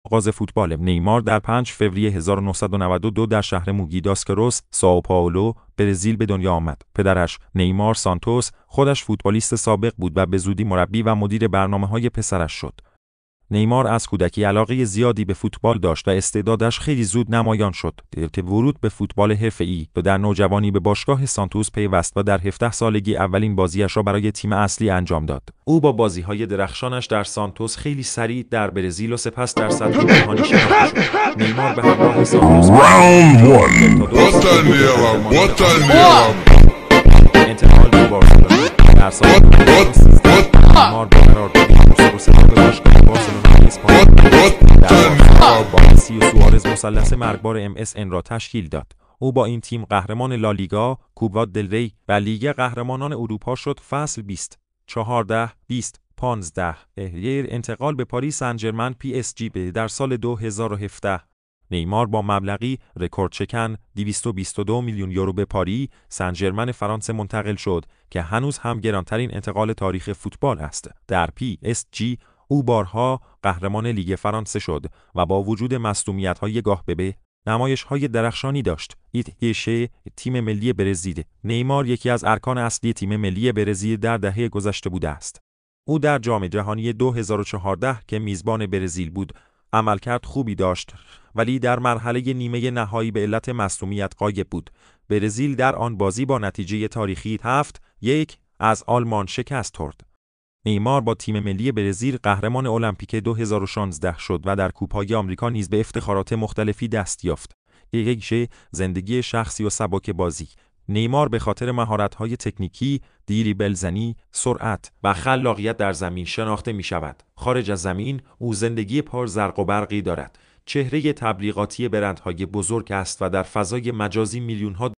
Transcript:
آغاز فوتبال نیمار در 5 فوریه 1992 در شهر موگی داس کروس، سائو پائولو، برزیل به دنیا آمد. پدرش نیمار سانتوس خودش فوتبالیست سابق بود و به زودی مربی و مدیر برنامه‌های پسرش شد. نیمار از کودکی علاقه زیادی به فوتبال داشت و استعدادش خیلی زود نمایان شد. ورود به فوتبال حرفه‌ای و در نوجوانی به باشگاه سانتوس پیوست و در 17 سالگی اولین بازیش را برای تیم اصلی انجام داد. او با بازی‌های درخشانش در سانتوس خیلی سریع در برزیل و سپس در سطح جهانی شناخته شد. نیمار به همراه سانتوس انتقال به بارسلونا در سال 2013 نیمار با قراردادی به باشگاه بارسلونا اسپانیا با مسی و سوارز مثلث مرگبار MSN را تشکیل داد. او با این تیم قهرمان لالیگا، کوپا دل ری و لیگ قهرمانان اروپا شد. فصل 20 14 20 15 انتقال به پاریس سن ژرمن PSG در سال 2017. نیمار با مبلغی رکورد شکن 222 میلیون یورو به پاریس سن ژرمن فرانسه منتقل شد که هنوز هم گرانترین انتقال تاریخ فوتبال است. در PSG او بارها قهرمان لیگ فرانسه شد و با وجود مصدومیت‌های گاه به به نمایش‌های درخشانی داشت. ایتشه تیم ملی برزیل. نیمار یکی از ارکان اصلی تیم ملی برزیل در دهه گذشته بوده است. او در جام جهانی 2014 که میزبان برزیل بود عملکرد خوبی داشت ولی در مرحله نیمه نهایی به علت مصدومیت غایب بود. برزیل در آن بازی با نتیجه تاریخی 7-1 از آلمان شکست خورد. نیمار با تیم ملی برزیل قهرمان المپیک 2016 شد و در کوپای آمریکا نیز به افتخارات مختلفی دست یافت. زندگی شخصی و سبک بازی. نیمار به خاطر مهارت‌های تکنیکی، دریبل زنی، سرعت و خلاقیت در زمین شناخته می‌شود. خارج از زمین او زندگی پر زرق و برقی دارد. چهره تبلیغاتی برندهای بزرگ است و در فضای مجازی میلیون‌ها